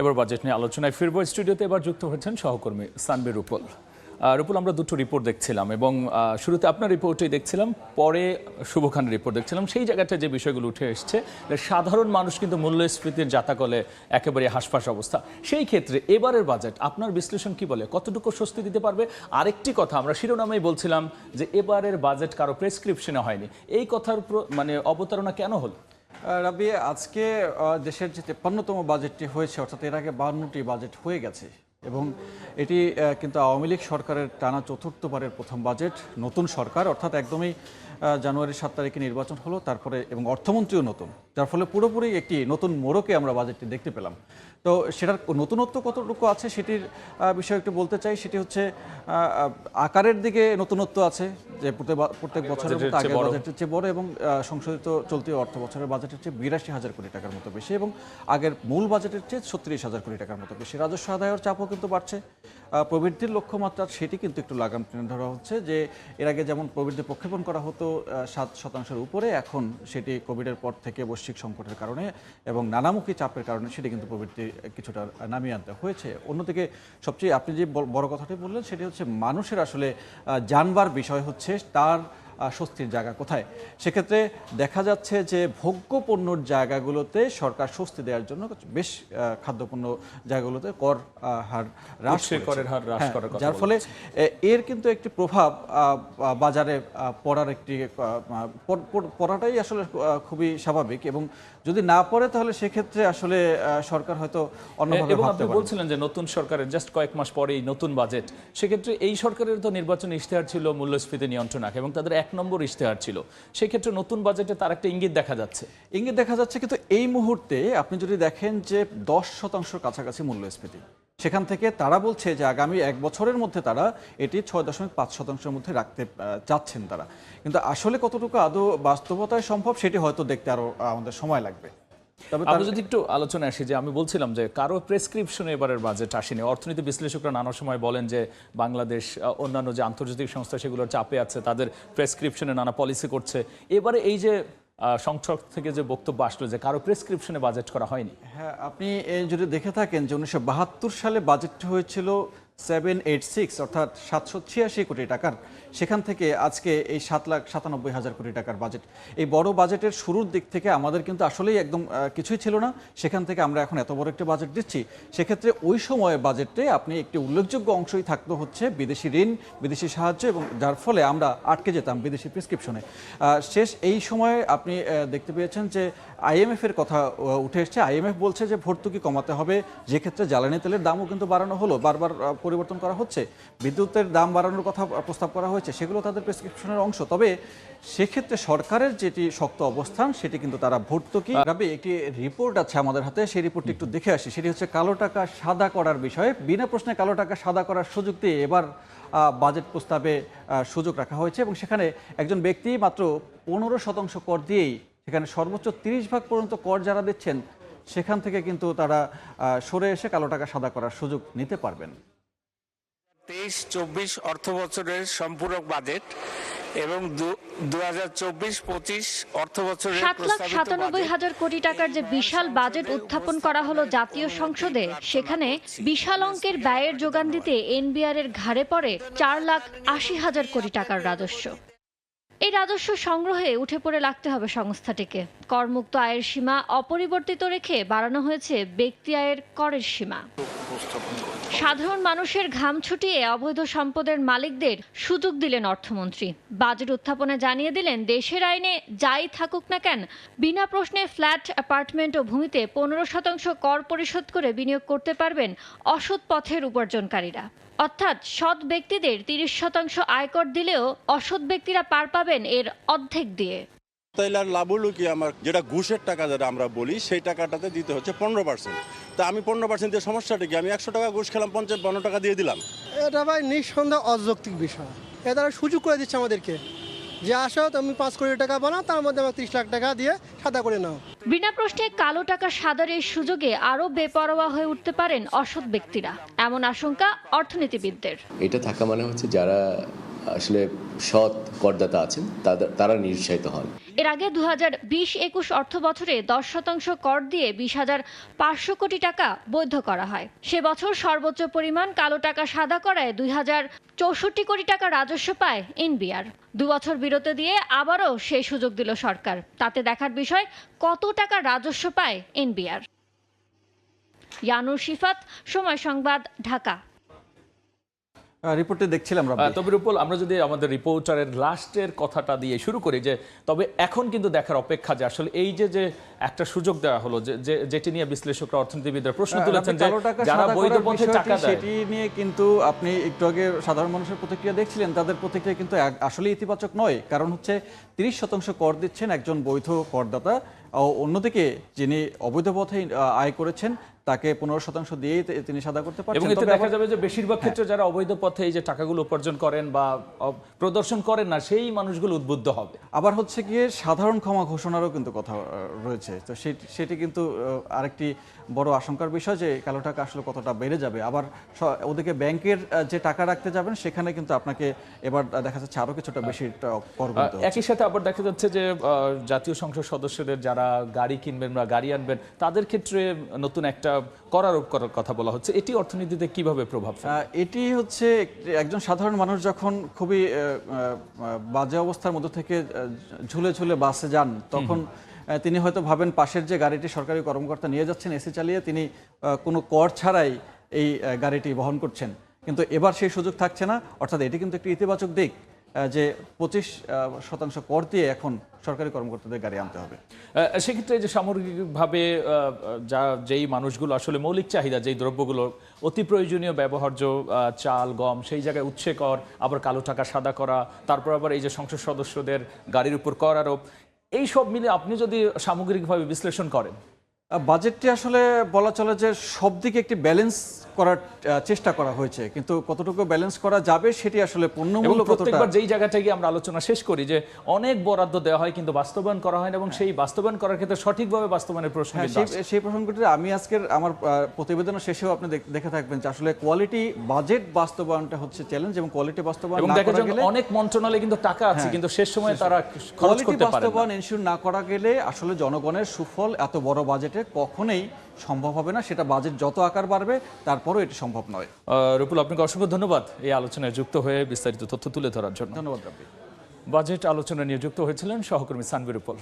এবার বাজেট নিয়ে আলোচনায় ফিরব। স্টুডিওতে এবার যুক্ত হয়েছেন সহকর্মী সানবীর রূপল। রূপল, আমরা দুটো রিপোর্ট দেখছিলাম এবং শুরুতে আপনার রিপোর্টই দেখছিলাম, পরে শুভ খানের রিপোর্ট দেখছিলাম। সেই জায়গাটা যে বিষয়গুলো উঠে এসছে, সাধারণ মানুষ কিন্তু মূল্যস্ফীতির জাতাকলে একেবারে হাঁসফাঁস অবস্থা। সেই ক্ষেত্রে এবারের বাজেট আপনার বিশ্লেষণ কি বলে, কতটুকু স্বস্তি দিতে পারবে? আরেকটি কথা, আমরা শিরোনামেই বলছিলাম যে এবারের বাজেট কারো প্রেসক্রিপশনে হয়নি, এই কথার মানে অবতারণা কেন হলো? রাবি, আজকে দেশের যে 53তম বাজেটটি হয়েছে, অর্থাৎ এর আগে 52টি বাজেট হয়ে গেছে এবং এটি কিন্তু আওয়ামী লীগ সরকারের টানা চতুর্থবারের প্রথম বাজেট। নতুন সরকার, অর্থাৎ একদমই জানুয়ারির 7 তারিখে নির্বাচন হলো, তারপরে এবং অর্থমন্ত্রীও নতুন, যার ফলে পুরোপুরি একটি নতুন মোড়কে আমরা বাজেটটি দেখতে পেলাম। তো সেটার নতুনত্ব কতটুকু আছে সেটির বিষয়ে একটু বলতে চাই। সেটি হচ্ছে আকারের দিকে নতুনত্ব আছে, যে প্রত্যেক বছরের মতো আগের বাজেটের চেয়ে বড় এবং সংশোধিত চলতি অর্থ বছরের বাজেটের চেয়ে 82,000 কোটি টাকার মতো বেশি এবং আগের মূল বাজেটের চেয়ে 36,000 কোটি টাকার মতো বেশি। রাজস্ব আদায়ের চাপও কিন্তু বাড়ছে। প্রবৃদ্ধির লক্ষ্যমাত্রা সেটি কিন্তু একটু লাগাম টেনে ধরা হচ্ছে, যে এর আগে যেমন প্রবৃদ্ধি প্রক্ষেপণ করা হতো 7% উপরে, এখন সেটি কোভিডের পর থেকে বৈশ্বিক সংকটের কারণে এবং নানামুখী চাপের কারণে সেটি কিন্তু প্রবৃদ্ধি কিছুটা নামিয়ে আনতে হয়েছে। অন্যদিকে সবচেয়ে আপনি যে বড় কথাটি বললেন সেটি হচ্ছে মানুষের আসলে জানবার বিষয় হচ্ছে তার স্বস্তির জায়গা কোথায়। সেক্ষেত্রে দেখা যাচ্ছে যে ভোগ্যপণ্যর জায়গাগুলোতে সরকার স্বস্তি দেওয়ার জন্য বেশ খাদ্যপণ্য জায়গাগুলোতে কর হার হ্রাস করা, যার ফলে এর কিন্তু একটি প্রভাব বাজারে পড়াটাই আসলে খুবই স্বাভাবিক এবং যদি না পড়ে তাহলে সেক্ষেত্রে আসলে সরকার হয়তো অন্যভাবে ভাবতে পারে। বলছিলেন যে নতুন সরকারের জাস্ট কয়েক মাস পরেই নতুন বাজেট, সেক্ষেত্রে এই সরকারের তো নির্বাচন ইশতেহার ছিল মূল্যস্ফীতি নিয়ন্ত্রণ এবং তাদের 1 নম্বর ইশতেহার ছিল, সেক্ষেত্রে নতুন বাজেটে তার একটা ইঙ্গিত দেখা যাচ্ছে। কিন্তু এই মুহূর্তে আপনি যদি দেখেন যে 10% কাছাকাছি মূল্যস্ফীতি, সেখান থেকে তারা বলছে যে আগামী 1 বছরের মধ্যে তারা এটি 6.5%-এর মধ্যে রাখতে চাচ্ছেন তারা। কিন্তু আসলে কতটুকু আদৌ বাস্তবতায় সম্ভব সেটি হয়তো দেখতে আরো আমাদের সময় লাগবে। তবে আমি যদি একটু আলোচনায় আসি, যে আমি বলছিলাম যে কারো প্রেসক্রিপশনে এবারের বাজেট আসেনি। অর্থনীতি বিশ্লেষকরা নানা সময় বলেন যে বাংলাদেশ অন্যান্য যে আন্তর্জাতিক সংস্থা সেগুলোর চাপে আছে, তাদের প্রেসক্রিপশনে নানা পলিসি করছে। এবারে এই যে সংসদ থেকে যে বক্তব্য আসলো যে কারো প্রেসক্রিপশনে বাজেট করা হয়নি। হ্যাঁ, আপনি যদি দেখে থাকেন যে 1972 সালে বাজেট হয়েছিল 786 অর্থাৎ 786 কোটি টাকার, সেখান থেকে আজকে এই 7,97,000 কোটি টাকার বাজেট। এই বড় বাজেটের শুরুর দিক থেকে আমাদের কিন্তু আসলেই একদম কিছুই ছিল না, সেখান থেকে আমরা এখন এত বড় একটা বাজেট দিচ্ছি। সেক্ষেত্রে ওই সময়ে বাজেটে আপনি একটি উল্লেখযোগ্য অংশই থাকতো হচ্ছে বিদেশি ঋণ, বিদেশি সাহায্য, এবং যার ফলে আমরা আটকে যেতাম বিদেশি প্রেসক্রিপশনে। এই সময়ে আপনি দেখতে পেয়েছেন যে আইএমএফের কথা উঠে এসছে। আইএমএফ বলছে যে ভর্তুকি কমাতে হবে, যে ক্ষেত্রে জ্বালানি তেলের দামও কিন্তু বাড়ানো হলো, বারবার পরিবর্তন করা হচ্ছে, বিদ্যুতের দাম বাড়ানোর কথা প্রস্তাব করা হয়েছে, সেগুলো তাদের প্রেসক্রিপশনের অংশ। তবে সেক্ষেত্রে সরকারের যেটি শক্ত অবস্থান সেটি কিন্তু তারা ভর্তুকি। একটি রিপোর্ট আছে আমাদের হাতে, সেই রিপোর্টটি একটু দেখে আসি। সেটি হচ্ছে কালো টাকা সাদা করার বিষয়ে। বিনা প্রশ্নে কালো টাকা সাদা করার সুযোগ দিয়ে এবার বাজেট প্রস্তাবে সুযোগ রাখা হয়েছে এবং সেখানে একজন ব্যক্তি মাত্র 15% কর দিয়েই সেখানে সর্বোচ্চ 30% পর্যন্ত কর যারা দিচ্ছেন সেখান থেকে কিন্তু তারা সরে এসে কালো টাকা সাদা করার সুযোগ নিতে পারবেন। 23-24 অর্থ বছরের সম্পূরক বাজেট এবং 2024-25 অর্থ বছরের 7,97,000 কোটি টাকার যে বিশাল বাজেট উত্থাপন করা হলো জাতীয় সংসদে, সেখানে বিশাল অঙ্কের ব্যয়ের যোগান দিতে এনবিআর এর ঘাড়ে পড়ে 4,80,000 কোটি টাকার রাজস্ব। এই রাজস্ব সংগ্রহে উঠে পড়ে লাগতে হবে সংস্থাটিকে। করমুক্ত আয়ের সীমা অপরিবর্তিত রেখে বাড়ানো হয়েছে ব্যক্তি আয়ের করের সীমা। সাধারণ মানুষের ঘাম ছুটিয়ে অবৈধ সম্পদের মালিকদের সুযোগ দিলেন অর্থমন্ত্রী। বাজেট উত্থাপনে জানিয়ে দিলেন দেশের আইনে যাই থাকুক না কেন, বিনা প্রশ্নে ফ্ল্যাট, অ্যাপার্টমেন্ট ও ভূমিতে 15% কর পরিশোধ করে বিনিয়োগ করতে পারবেন অসৎ পথের উপার্জনকারীরা। অর্থাৎ সৎ ব্যক্তিদের 30% আয়কর দিলেও অসৎ ব্যক্তিরা পার পাবেন এর অর্ধেক দিয়ে। তাইলে আর লাভ হলো কি, আমার যেটা ঘুষের টাকা যেটা আমরা বলি সেই টাকাটাতে দিতে হচ্ছে 15%। তা আমি 15% দিয়ে সমস্যাটা কি, আমি 100 টাকা ঘুষ খেলাম, 50-52 টাকা দিয়ে দিলাম। এটা ভাই নিঃসন্দেহে অযৌক্তিক বিষয়। এ তারা সুযোগ করে দিচ্ছে আমাদেরকে যে আসো তুমি 5 কোটি টাকা বানাও, তার মধ্যে আমার 30 লাখ টাকা দিয়ে সাদা করে নাও। বিনা প্রশ্নে কালো টাকা সাদার এই সুযোগে আরও বেপরোয়া হয়ে উঠতে পারেন অসৎ ব্যক্তিরা, এমন আশঙ্কা অর্থনীতিবিদদের। এটা থাকা মানে হচ্ছে যারা আসলে সৎ করদাতা আছেন তারা নিরুৎসাহিত হন। এর আগে 2020-21 অর্থ বছরে 10% কর দিয়ে 20,500 কোটি টাকা বৈধ করা হয়। সে বছর সর্বোচ্চ পরিমাণ কালো টাকা সাদা করায় 2,064 কোটি টাকা রাজস্ব পায় এনবিআর। 2 বছর বিরতি দিয়ে আবারও সেই সুযোগ দিল সরকার। তাতে দেখার বিষয় কত টাকা রাজস্ব পায় এনবিআর। ইয়ানুর শিফাত, সময় সংবাদ, ঢাকা। রিপোর্টে দেখছিলাম রাব্বি। তবে রূপল, আমরা যদি আমাদের রিপোর্টারের লাস্টের কথাটা দিয়ে শুরু করি, যে তবে এখন কিন্তু দেখার অপেক্ষা যে আসলে এই যে একটা সুযোগ দেওয়া হলো, যেটি নিয়ে বিশ্লেষকরা, অর্থনীতিবিদরা প্রশ্ন তুলেছেন যে যারা বৈধ পথে টাকা দেয়, সেটি নিয়ে কিন্তু আপনি একটু আগে সাধারণ মানুষের প্রতিক্রিয়া দেখছিলেন, তাদের প্রতিক্রিয়া কিন্তু আসলে ইতিবাচক নয়। কারণ হচ্ছে 30% কর দিচ্ছেন একজন বৈধ করদাতা, অন্যদিকে যিনি অবৈধ পথে আয় করেছেন তাকে 15% দিয়েই তিনি সাদা করতে পারছেন। এবং এতে দেখা যাবে যে বেশিরভাগ ক্ষেত্রে যারা অবৈধ পথে এই যে টাকাগুলো উপার্জন করেন বা প্রদর্শন করেন না, সেই মানুষগুলো উদ্বুদ্ধ হবে। আবার হচ্ছে গিয়ে সাধারণ ক্ষমা ঘোষণারও কিন্তু কথা রয়েছে। তো সেটি কিন্তু আরেকটি বড় আশঙ্কার বিষয় যে কালো টাকা আসলে কতটা বেড়ে যাবে। আবার ওদিকে ব্যাংকের যে টাকা রাখতে যাবেন সেখানে কিন্তু আপনাকে এবার দেখা যাচ্ছে আরও কিছুটা বেশি কর গুনতে হচ্ছে। একই সাথে আবার দেখা যাচ্ছে যে জাতীয় সংসদ সদস্যদের যারা গাড়ি কিনবেন বা গাড়ি আনবেন, তাদের ক্ষেত্রে নতুন একটা কর আরোপ করার কথা বলা হচ্ছে। এটি অর্থনীতিতে কিভাবে প্রভাব ফেলে? এটি হচ্ছে একজন সাধারণ মানুষ যখন খুবই বাজে অবস্থার মধ্যে থেকে ঝুলে ঝুলে বাসে যান, তখন তিনি হয়তো ভাবেন পাশের যে গাড়িটি সরকারি কর্মকর্তা নিয়ে যাচ্ছেন এসি চালিয়ে, তিনি কোনো কর ছাড়াই এই গাড়িটি বহন করছেন। কিন্তু এবার সেই সুযোগ থাকছে না। অর্থাৎ এটি কিন্তু একটি ইতিবাচক দিক যে 25% কর দিয়ে এখন সরকারি কর্মকর্তাদের গাড়ি আনতে হবে। সেক্ষেত্রে যে সামগ্রিকভাবে যেই মানুষগুলো আসলে মৌলিক চাহিদা, যেই দ্রব্যগুলো অতি প্রয়োজনীয় ব্যবহার্য, চাল, গম, সেই জায়গায় উৎসে কর, আবার কালো টাকা সাদা করা, তারপর আবার এই যে সংসদ সদস্যদের গাড়ির উপর কর আরোপ, এই সব মিলে আপনি যদি সামগ্রিকভাবে বিশ্লেষণ করেন, বাজেটটি আসলে বলা চলে যে সব দিকে একটি ব্যালেন্স করার চেষ্টা করা হয়েছে, কিন্তু কতটুকু ব্যালেন্স করা যাবে সেটি আসলে পূর্ণমূল্য কতটা। প্রত্যেকবার যেই জায়গাটা গিয়ে আমরা আলোচনা শেষ করি যে অনেক বরাদ্দ দেওয়া হয় কিন্তু বাস্তবায়ন করা হয় না, এবং সেই বাস্তবায়ন করার ক্ষেত্রে সঠিকভাবে বাস্তবায়নের প্রশ্ন কিন্তু আসে। সেই প্রসঙ্গটি আমি আজকের আমার প্রতিবেদনের শেষেও আপনি দেখে থাকবেন যে আসলে কোয়ালিটি বাজেট বাস্তবায়নটা হচ্ছে চ্যালেঞ্জ, এবং কোয়ালিটি বাস্তবায়ন এবং না দেখা করা যায় গেলে অনেক মন্ত্রণালয়ে কিন্তু টাকা আছে কিন্তু শেষ সময় তারা খরচ কোয়ালিটি করতে পারে না। বাস্তবায়ন এনশিওর না করা গেলে আসলে জনগণের সুফল এত বড় বাজেটে কখনোই সম্ভব হবে না। সেটা বাজেট যত আকার বাড়বে তারপরেও এটি সম্ভব নয়। রূপুল, আপনাকে অসংখ্য ধন্যবাদ এই আলোচনায় যুক্ত হয়ে বিস্তারিত তথ্য তুলে ধরার জন্য। ধন্যবাদ রাব্বি। বাজেট আলোচনা নিয়ে যুক্ত হয়েছিলেন সহকর্মী সানভীর রূপল।